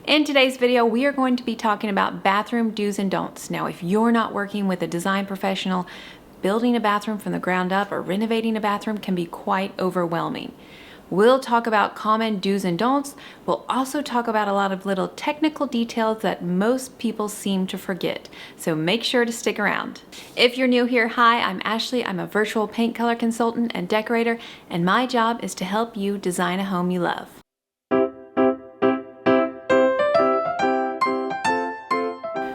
In today's video, we are going to be talking about bathroom do's and don'ts. Now, if you're not working with a design professional, building a bathroom from the ground up or renovating a bathroom can be quite overwhelming. We'll talk about common do's and don'ts. We'll also talk about a lot of little technical details that most people seem to forget. So make sure to stick around. If you're new here, hi, I'm Ashley. I'm a virtual paint color consultant and decorator, and my job is to help you design a home you love.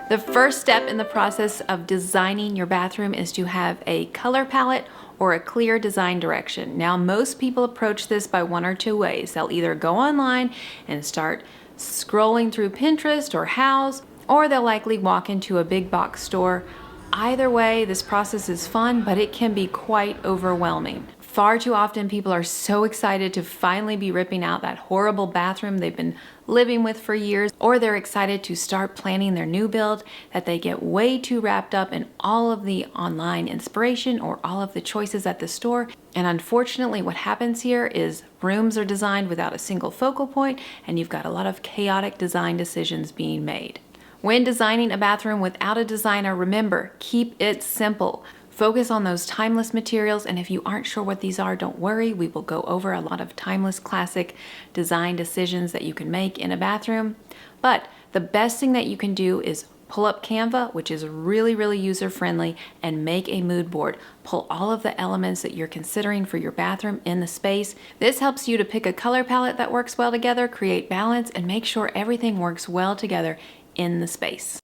The first step in the process of designing your bathroom is to have a color palette or a clear design direction. Now, most people approach this by one or two ways. They'll either go online and start scrolling through Pinterest or Houzz, or they'll likely walk into a big box store. Either way, this process is fun, but it can be quite overwhelming. Far too often, people are so excited to finally be ripping out that horrible bathroom they've been living with for years, or they're excited to start planning their new build that they get way too wrapped up in all of the online inspiration or all of the choices at the store. And unfortunately, what happens here is rooms are designed without a single focal point, and you've got a lot of chaotic design decisions being made. When designing a bathroom without a designer, remember, keep it simple. Focus on those timeless materials, and if you aren't sure what these are, don't worry. We will go over a lot of timeless classic design decisions that you can make in a bathroom. But the best thing that you can do is pull up Canva, which is really user-friendly, and make a mood board. Pull all of the elements that you're considering for your bathroom in the space. This helps you to pick a color palette that works well together, create balance, and make sure everything works well together in the space.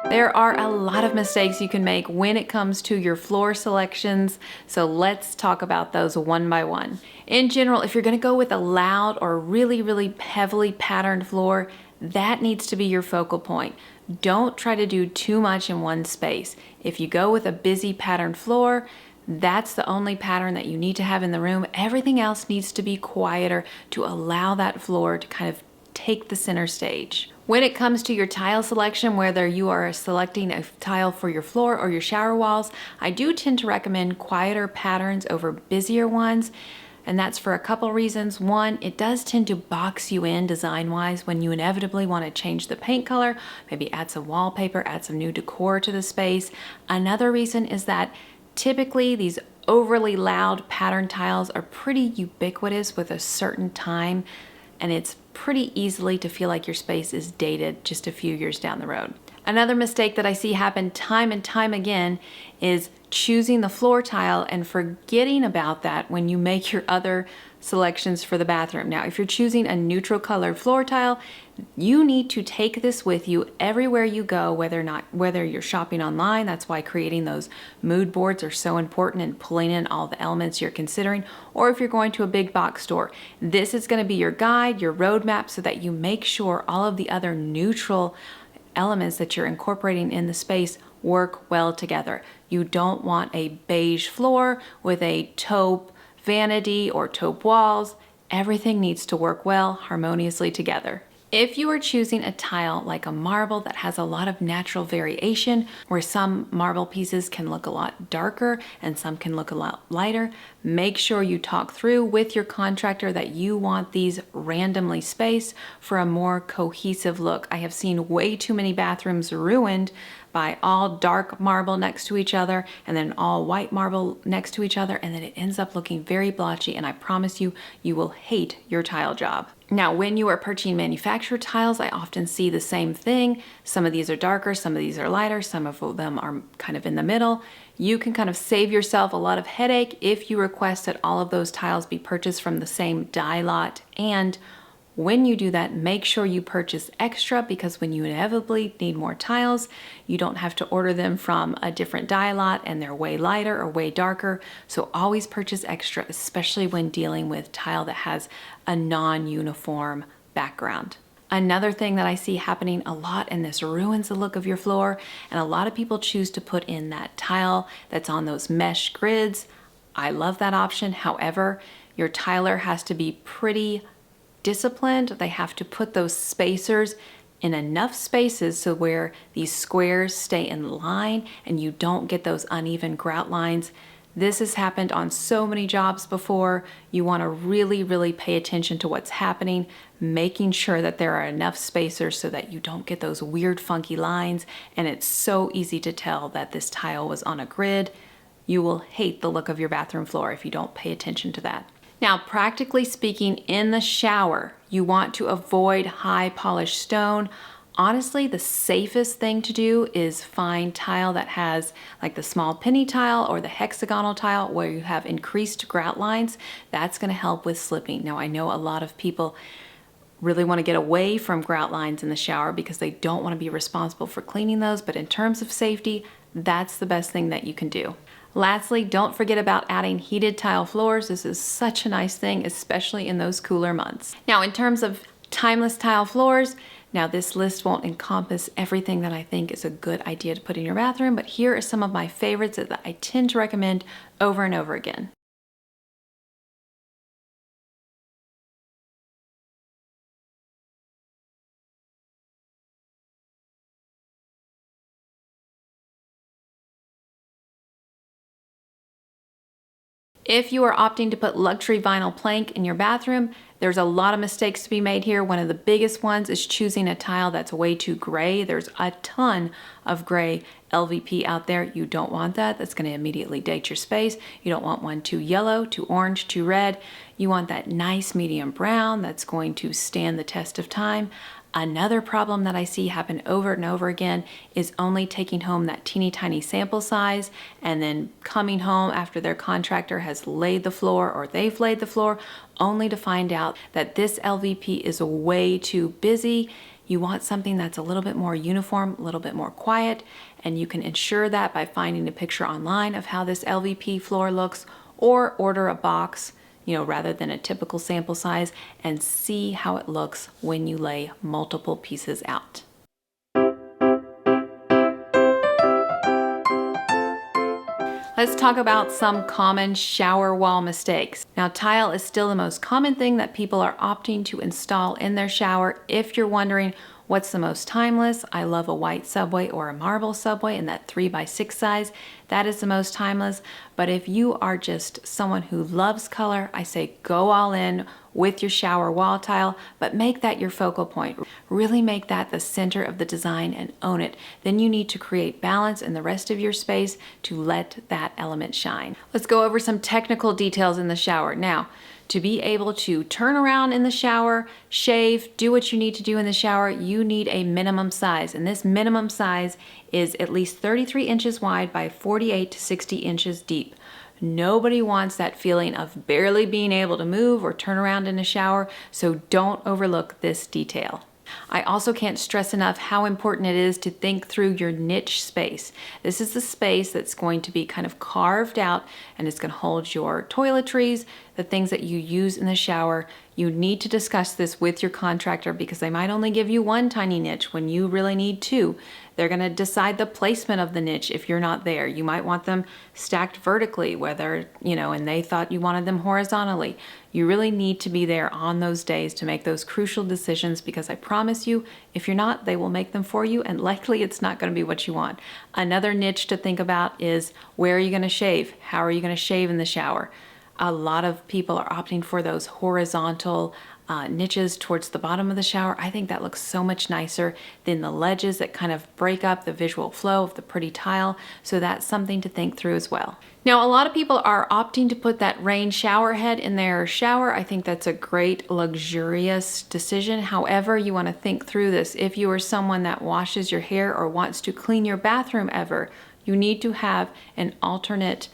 There are a lot of mistakes you can make when it comes to your floor selections, so let's talk about those one by one. In general, if you're going to go with a loud or really heavily patterned floor, that needs to be your focal point. Don't try to do too much in one space. If you go with a busy patterned floor, that's the only pattern that you need to have in the room. Everything else needs to be quieter to allow that floor to kind of take the center stage. When it comes to your tile selection, whether you are selecting a tile for your floor or your shower walls, I do tend to recommend quieter patterns over busier ones. And that's for a couple reasons. One, it does tend to box you in design-wise when you inevitably want to change the paint color, maybe add some wallpaper, add some new decor to the space. Another reason is that typically these overly loud pattern tiles are pretty ubiquitous with a certain time, and it's pretty easily to feel like your space is dated just a few years down the road. Another mistake that I see happen time and time again is choosing the floor tile and forgetting about that when you make your other selections for the bathroom. Now, if you're choosing a neutral colored floor tile, you need to take this with you everywhere you go, whether you're shopping online. That's why creating those mood boards are so important, and pulling in all the elements you're considering, or if you're going to a big box store. This is going to be your guide, your roadmap, so that you make sure all of the other neutral elements that you're incorporating in the space work well together. You don't want a beige floor with a taupe vanity or taupe walls. Everything needs to work well harmoniously together. If you are choosing a tile like a marble that has a lot of natural variation, where some marble pieces can look a lot darker and some can look a lot lighter, make sure you talk through with your contractor that you want these randomly spaced for a more cohesive look. I have seen way too many bathrooms ruined by all dark marble next to each other and then all white marble next to each other, and then it ends up looking very blotchy, and I promise you, you will hate your tile job. Now, when you are purchasing manufactured tiles, I often see the same thing. Some of these are darker, some of these are lighter, some of them are kind of in the middle. You can kind of save yourself a lot of headache if you request that all of those tiles be purchased from the same dye lot. And when you do that, make sure you purchase extra, because when you inevitably need more tiles, you don't have to order them from a different dye lot and they're way lighter or way darker. So always purchase extra, especially when dealing with tile that has a non-uniform background. Another thing that I see happening a lot, and this ruins the look of your floor, and a lot of people choose to put in that tile that's on those mesh grids. I love that option. However, your tiler has to be pretty disciplined. They have to put those spacers in enough spaces so where these squares stay in line and you don't get those uneven grout lines. This has happened on so many jobs before. You want to really, really pay attention to what's happening, making sure that there are enough spacers so that you don't get those weird funky lines, and it's so easy to tell that this tile was on a grid. You will hate the look of your bathroom floor if you don't pay attention to that. Now, practically speaking, in the shower, you want to avoid high polished stone. Honestly, the safest thing to do is find tile that has like the small penny tile or the hexagonal tile where you have increased grout lines. That's going to help with slipping. Now, I know a lot of people really want to get away from grout lines in the shower because they don't want to be responsible for cleaning those, but in terms of safety, that's the best thing that you can do. Lastly, don't forget about adding heated tile floors. This is such a nice thing, especially in those cooler months. Now, in terms of timeless tile floors, now this list won't encompass everything that I think is a good idea to put in your bathroom, but here are some of my favorites that I tend to recommend over and over again. If you are opting to put luxury vinyl plank in your bathroom, there's a lot of mistakes to be made here. One of the biggest ones is choosing a tile that's way too gray. There's a ton of gray LVP out there. You don't want that. That's going to immediately date your space. You don't want one too yellow, too orange, too red. You want that nice medium brown that's going to stand the test of time. Another problem that I see happen over and over again is only taking home that teeny tiny sample size and then coming home after their contractor has laid the floor or they've laid the floor only to find out that this LVP is way too busy. You want something that's a little bit more uniform, a little bit more quiet, and you can ensure that by finding a picture online of how this LVP floor looks or order a box, rather than a typical sample size, and see how it looks when you lay multiple pieces out. Let's talk about some common shower wall mistakes. Now, tile is still the most common thing that people are opting to install in their shower. If you're wondering what's the most timeless, I love a white subway or a marble subway in that 3x6 size. That is the most timeless. But if you are just someone who loves color, I say go all in with your shower wall tile, but make that your focal point. Really make that the center of the design and own it. Then you need to create balance in the rest of your space to let that element shine. Let's go over some technical details in the shower. Now, to be able to turn around in the shower, shave, do what you need to do in the shower, you need a minimum size. And this minimum size is at least 33 inches wide by 48 to 60 inches deep. Nobody wants that feeling of barely being able to move or turn around in a shower, so don't overlook this detail. I also can't stress enough how important it is to think through your niche space. This is the space that's going to be kind of carved out and it's going to hold your toiletries, the things that you use in the shower. You need to discuss this with your contractor because they might only give you one tiny niche when you really need two. They're going to decide the placement of the niche if you're not there. You might want them stacked vertically, and they thought you wanted them horizontally. You really need to be there on those days to make those crucial decisions because I promise you, if you're not, they will make them for you and likely it's not going to be what you want. Another niche to think about is where are you going to shave? How are you going to shave in the shower? A lot of people are opting for those horizontal niches towards the bottom of the shower. I think that looks so much nicer than the ledges that kind of break up the visual flow of the pretty tile. So that's something to think through as well. Now, a lot of people are opting to put that rain shower head in their shower. I think that's a great luxurious decision. However, you want to think through this. If you are someone that washes your hair or wants to clean your bathroom ever, you need to have an alternate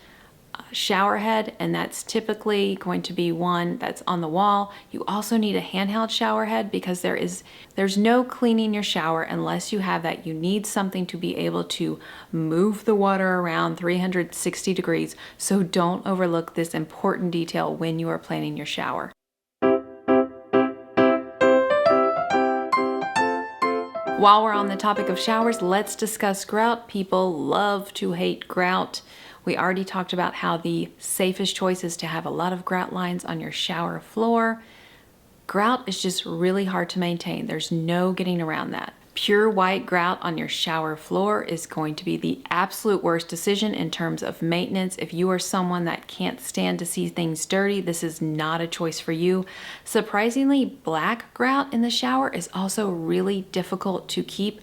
shower head, and that's typically going to be one that's on the wall. You also need a handheld shower head because there's no cleaning your shower unless you have that. You need something to be able to move the water around 360 degrees, so don't overlook this important detail when you are planning your shower. While we're on the topic of showers, let's discuss grout. People love to hate grout. We already talked about how the safest choice is to have a lot of grout lines on your shower floor. Grout is just really hard to maintain. There's no getting around that. Pure white grout on your shower floor is going to be the absolute worst decision in terms of maintenance. If you are someone that can't stand to see things dirty, this is not a choice for you. Surprisingly, black grout in the shower is also really difficult to keep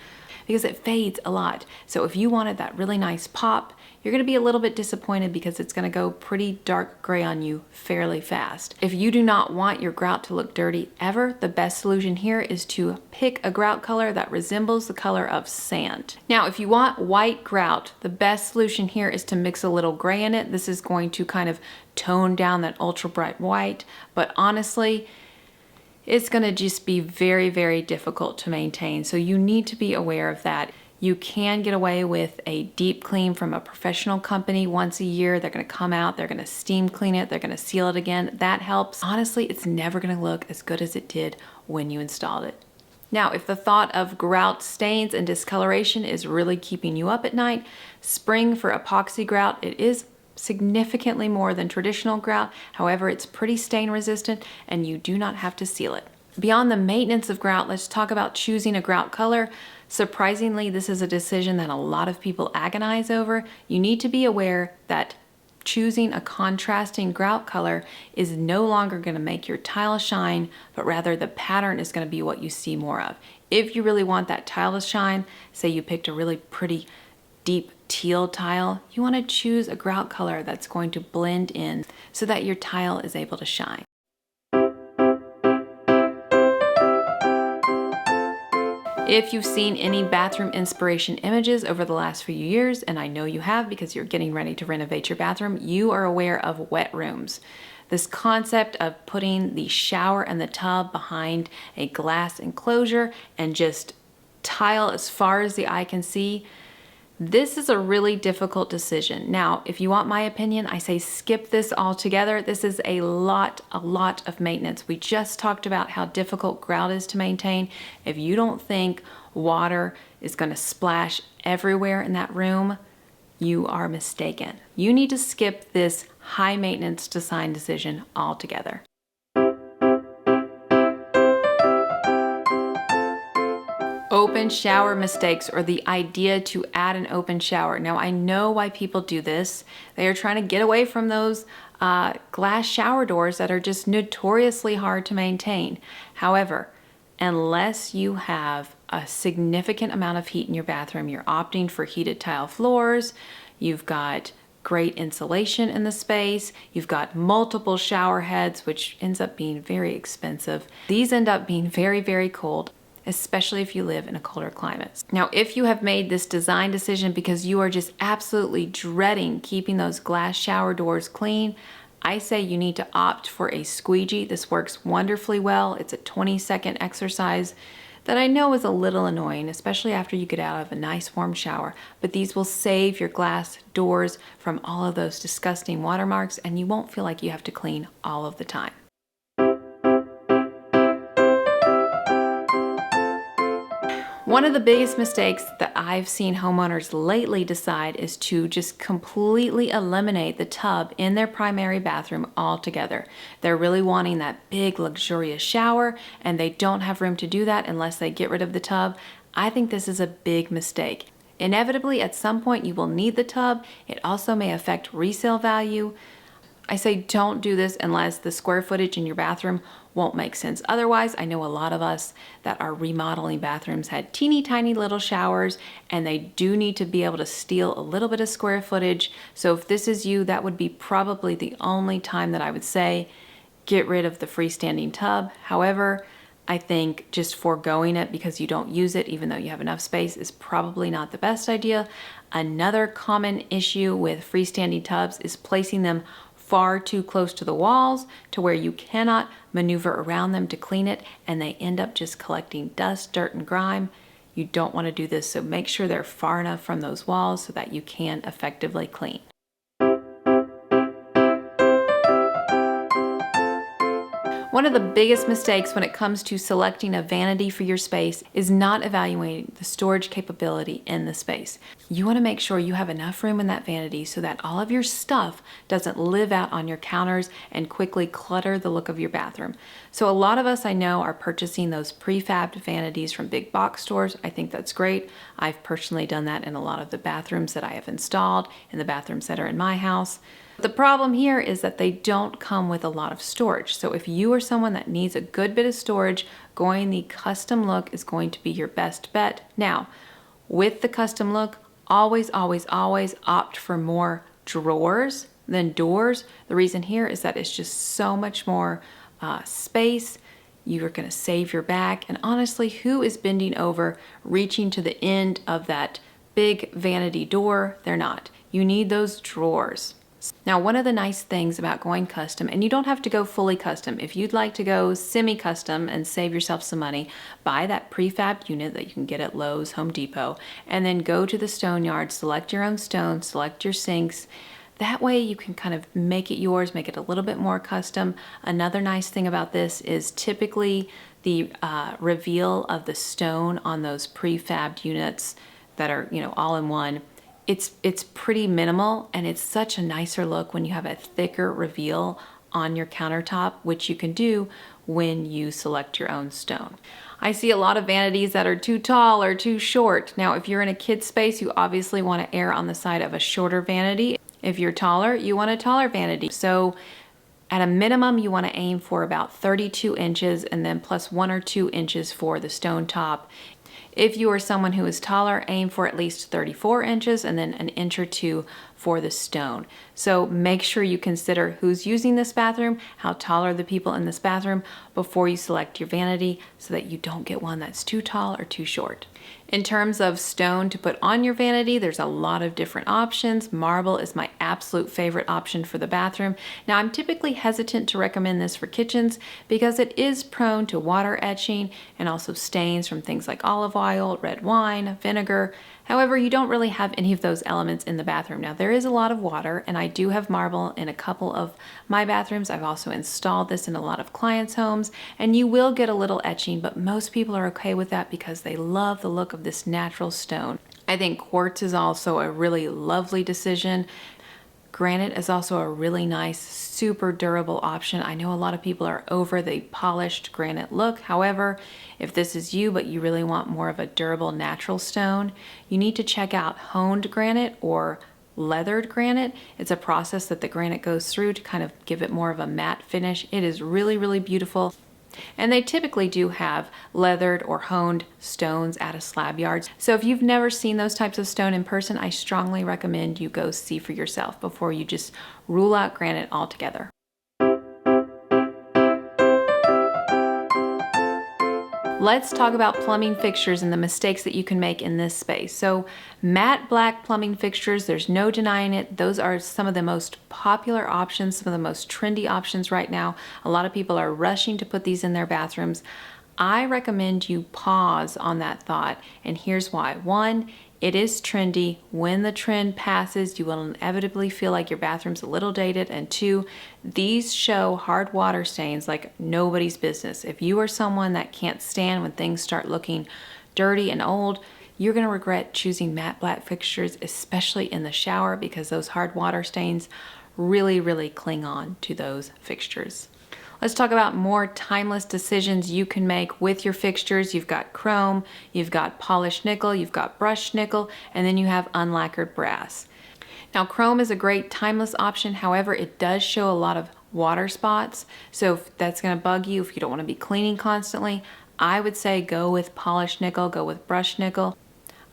because it fades a lot. So if you wanted that really nice pop, you're gonna be a little bit disappointed because it's gonna go pretty dark gray on you fairly fast. If you do not want your grout to look dirty ever, the best solution here is to pick a grout color that resembles the color of sand. Now, if you want white grout, the best solution here is to mix a little gray in it. This is going to kind of tone down that ultra bright white, but honestly, it's gonna just be very, very difficult to maintain. So you need to be aware of that. You can get away with a deep clean from a professional company once a year. They're gonna come out, they're gonna steam clean it, they're gonna seal it again. That helps. Honestly, it's never gonna look as good as it did when you installed it. Now, if the thought of grout stains and discoloration is really keeping you up at night, spring for epoxy grout. It is significantly more than traditional grout. However, it's pretty stain resistant and you do not have to seal it. Beyond the maintenance of grout, let's talk about choosing a grout color. Surprisingly, this is a decision that a lot of people agonize over. You need to be aware that choosing a contrasting grout color is no longer going to make your tile shine, but rather the pattern is going to be what you see more of. If you really want that tile to shine, say you picked a really pretty deep teal tile, you want to choose a grout color that's going to blend in so that your tile is able to shine. If you've seen any bathroom inspiration images over the last few years, and I know you have because you're getting ready to renovate your bathroom, you are aware of wet rooms. This concept of putting the shower and the tub behind a glass enclosure and just tile as far as the eye can see, this is a really difficult decision. Now, if you want my opinion, I say skip this altogether. This is a lot of maintenance. We just talked about how difficult grout is to maintain. If you don't think water is going to splash everywhere in that room, you are mistaken. You need to skip this high maintenance design decision altogether. Open shower mistakes, or the idea to add an open shower. Now, I know why people do this. They are trying to get away from those glass shower doors that are just notoriously hard to maintain. However, unless you have a significant amount of heat in your bathroom, you're opting for heated tile floors, you've got great insulation in the space, you've got multiple shower heads, which ends up being very expensive. These end up being very, very cold, especially if you live in a colder climate. Now, if you have made this design decision because you are just absolutely dreading keeping those glass shower doors clean, I say you need to opt for a squeegee. This works wonderfully well. It's a 20-second exercise that I know is a little annoying, especially after you get out of a nice warm shower, but these will save your glass doors from all of those disgusting watermarks, and you won't feel like you have to clean all of the time. One of the biggest mistakes that I've seen homeowners lately decide is to just completely eliminate the tub in their primary bathroom altogether. They're really wanting that big luxurious shower and they don't have room to do that unless they get rid of the tub. I think this is a big mistake. Inevitably, at some point you will need the tub. It also may affect resale value. I say don't do this unless the square footage in your bathroom won't make sense. Otherwise, I know a lot of us that are remodeling bathrooms had teeny tiny little showers and they do need to be able to steal a little bit of square footage. So if this is you, that would be probably the only time that I would say get rid of the freestanding tub. However, I think just foregoing it because you don't use it even though you have enough space is probably not the best idea. Another common issue with freestanding tubs is placing them far too close to the walls to where you cannot maneuver around them to clean it, and they end up just collecting dust, dirt, and grime. You don't want to do this, so make sure they're far enough from those walls so that you can effectively clean. One of the biggest mistakes when it comes to selecting a vanity for your space is not evaluating the storage capability in the space. You want to make sure you have enough room in that vanity so that all of your stuff doesn't live out on your counters and quickly clutter the look of your bathroom. So a lot of us I know are purchasing those prefabbed vanities from big box stores. I think that's great. I've personally done that in a lot of the bathrooms that I have installed, in the bathrooms that are in my house. The problem here is that they don't come with a lot of storage. So if you are someone that needs a good bit of storage, going the custom look is going to be your best bet. Now, with the custom look, always opt for more drawers than doors. The reason here is that it's just so much more space. You are going to save your back. And honestly, who is bending over, reaching to the end of that big vanity door? They're not. You need those drawers. Now, one of the nice things about going custom, and you don't have to go fully custom. If you'd like to go semi-custom and save yourself some money, buy that prefabbed unit that you can get at Lowe's, Home Depot, and then go to the stone yard, select your own stone, select your sinks. That way you can kind of make it yours, make it a little bit more custom. Another nice thing about this is typically the reveal of the stone on those prefabbed units that are, all in one. It's pretty minimal, and it's such a nicer look when you have a thicker reveal on your countertop, which you can do when you select your own stone. I see a lot of vanities that are too tall or too short. Now, if you're in a kid's space, you obviously want to err on the side of a shorter vanity. If you're taller, you want a taller vanity. So at a minimum, you want to aim for about 32 inches and then plus 1 or 2 inches for the stone top. If you are someone who is taller, aim for at least 34 inches and then an inch or 2 for the stone. So make sure you consider who's using this bathroom, how tall are the people in this bathroom before you select your vanity so that you don't get one that's too tall or too short. In terms of stone to put on your vanity, there's a lot of different options. Marble is my absolute favorite option for the bathroom. Now, I'm typically hesitant to recommend this for kitchens because it is prone to water etching and also stains from things like olive oil, red wine, vinegar. However, you don't really have any of those elements in the bathroom. Now, there is a lot of water, and I do have marble in a couple of my bathrooms. I've also installed this in a lot of clients' homes, and you will get a little etching, but most people are okay with that because they love the look of this natural stone. I think quartz is also a really lovely decision. Granite is also a really nice, super durable option. I know a lot of people are over the polished granite look. However, if this is you, but you really want more of a durable natural stone, you need to check out honed granite or leathered granite. It's a process that the granite goes through to kind of give it more of a matte finish. It is really beautiful. And they typically do have leathered or honed stones at a slab yard. So if you've never seen those types of stone in person, I strongly recommend you go see for yourself before you just rule out granite altogether. Let's talk about plumbing fixtures and the mistakes that you can make in this space. So matte black plumbing fixtures, there's no denying it. Those are some of the most popular options, some of the most trendy options right now. A lot of people are rushing to put these in their bathrooms. I recommend you pause on that thought, and here's why. One, it is trendy. When the trend passes, you will inevitably feel like your bathroom's a little dated. And two, these show hard water stains like nobody's business. If you are someone that can't stand when things start looking dirty and old, you're gonna regret choosing matte black fixtures, especially in the shower, because those hard water stains really cling on to those fixtures. Let's talk about more timeless decisions you can make with your fixtures. You've got chrome, you've got polished nickel, you've got brushed nickel, and then you have unlacquered brass. Now, chrome is a great timeless option. However, it does show a lot of water spots. So if that's gonna bug you, if you don't wanna be cleaning constantly, I would say go with polished nickel, go with brushed nickel.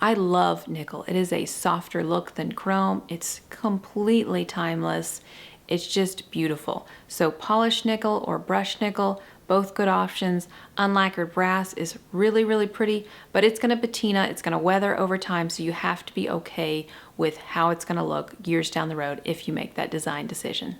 I love nickel. It is a softer look than chrome. It's completely timeless. It's just beautiful. So polished nickel or brushed nickel, both good options. Unlacquered brass is really pretty, but it's gonna patina, it's gonna weather over time, so you have to be okay with how it's gonna look years down the road if you make that design decision.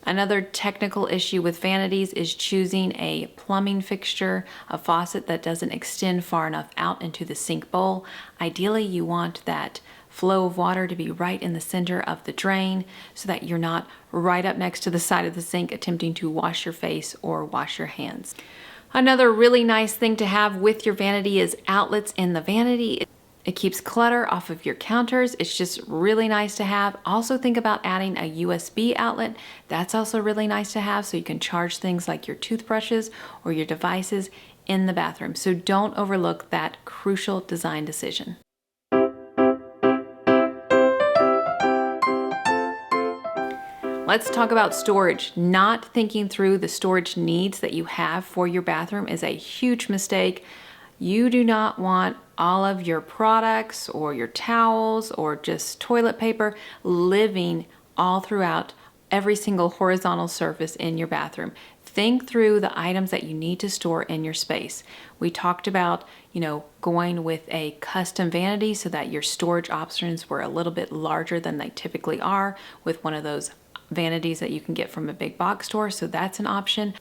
Another technical issue with vanities is choosing a plumbing fixture, a faucet that doesn't extend far enough out into the sink bowl. Ideally, you want that flow of water to be right in the center of the drain so that you're not right up next to the side of the sink attempting to wash your face or wash your hands. Another really nice thing to have with your vanity is outlets in the vanity. It keeps clutter off of your counters. It's just really nice to have. Also think about adding a USB outlet. That's also really nice to have so you can charge things like your toothbrushes or your devices in the bathroom. So don't overlook that crucial design decision. Let's talk about storage. Not thinking through the storage needs that you have for your bathroom is a huge mistake. You do not want all of your products or your towels or just toilet paper living all throughout every single horizontal surface in your bathroom. Think through the items that you need to store in your space. We talked about, going with a custom vanity so that your storage options were a little bit larger than they typically are with one of those vanities that you can get from a big box store, so that's an option.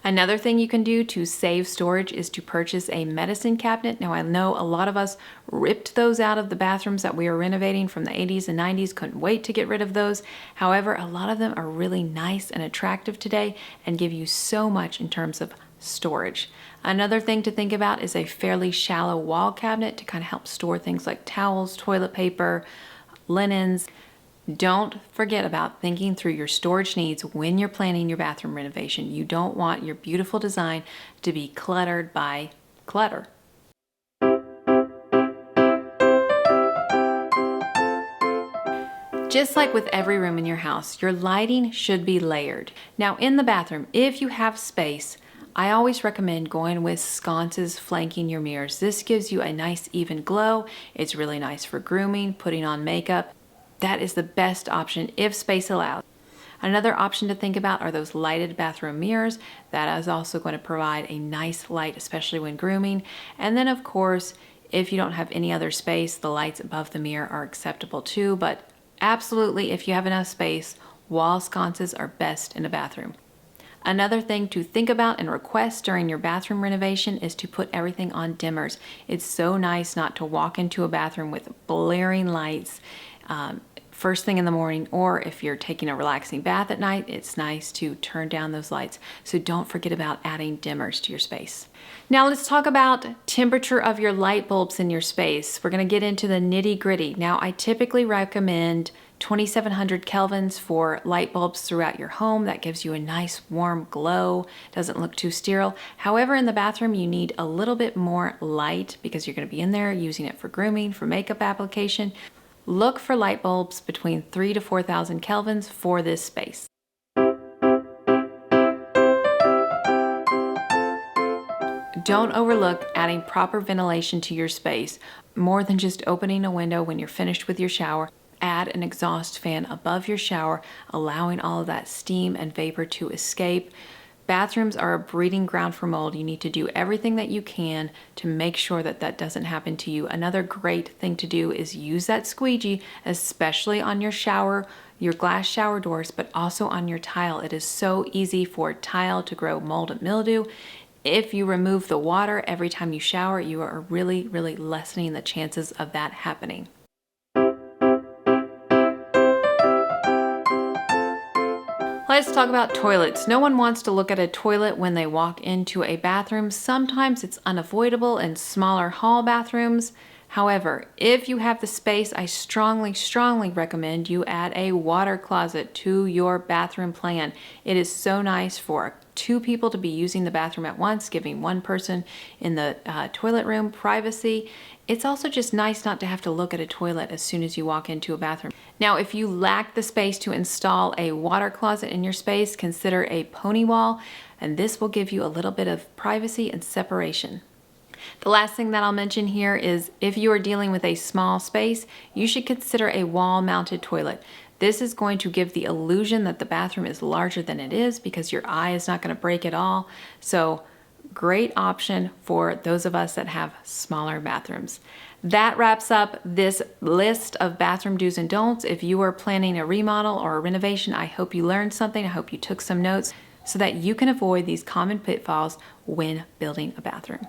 Another thing you can do to save storage is to purchase a medicine cabinet. Now I know a lot of us ripped those out of the bathrooms that we were renovating from the 80s and 90s, couldn't wait to get rid of those. However, a lot of them are really nice and attractive today and give you so much in terms of storage. Another thing to think about is a fairly shallow wall cabinet to kind of help store things like towels, toilet paper, linens. Don't forget about thinking through your storage needs when you're planning your bathroom renovation. You don't want your beautiful design to be cluttered by clutter. Just like with every room in your house, your lighting should be layered. Now in the bathroom, if you have space, I always recommend going with sconces flanking your mirrors. This gives you a nice even glow. It's really nice for grooming, putting on makeup. That is the best option if space allows. Another option to think about are those lighted bathroom mirrors. That is also going to provide a nice light, especially when grooming. And then of course, if you don't have any other space, the lights above the mirror are acceptable too, but absolutely, if you have enough space, wall sconces are best in a bathroom. Another thing to think about and request during your bathroom renovation is to put everything on dimmers. It's so nice not to walk into a bathroom with blaring lights first thing in the morning, or if you're taking a relaxing bath at night, it's nice to turn down those lights. So don't forget about adding dimmers to your space. Now let's talk about temperature of your light bulbs in your space. We're going to get into the nitty-gritty. Now I typically recommend 2700 kelvins for light bulbs throughout your home. That gives you a nice warm glow, doesn't look too sterile. However, in the bathroom you need a little bit more light because you're going to be in there using it for grooming, for makeup application. Look for light bulbs between 3,000 to 4,000 kelvins for this space. Don't overlook adding proper ventilation to your space. More than just opening a window when you're finished with your shower, add an exhaust fan above your shower, allowing all of that steam and vapor to escape. Bathrooms are a breeding ground for mold. You need to do everything that you can to make sure that that doesn't happen to you. Another great thing to do is use that squeegee, especially on your shower, your glass shower doors, but also on your tile. It is so easy for tile to grow mold and mildew. If you remove the water every time you shower, you are really, really lessening the chances of that happening. Let's talk about toilets. No one wants to look at a toilet when they walk into a bathroom. Sometimes it's unavoidable in smaller hall bathrooms. However, if you have the space, I strongly, strongly recommend you add a water closet to your bathroom plan. It is so nice for two people to be using the bathroom at once, giving one person in the toilet room privacy. It's also just nice not to have to look at a toilet as soon as you walk into a bathroom. Now, if you lack the space to install a water closet in your space, consider a pony wall, and this will give you a little bit of privacy and separation. The last thing that I'll mention here is if you are dealing with a small space, you should consider a wall-mounted toilet. This is going to give the illusion that the bathroom is larger than it is because your eye is not going to break it all. So great option for those of us that have smaller bathrooms. That wraps up this list of bathroom do's and don'ts. If you are planning a remodel or a renovation, I hope you learned something. I hope you took some notes so that you can avoid these common pitfalls when building a bathroom.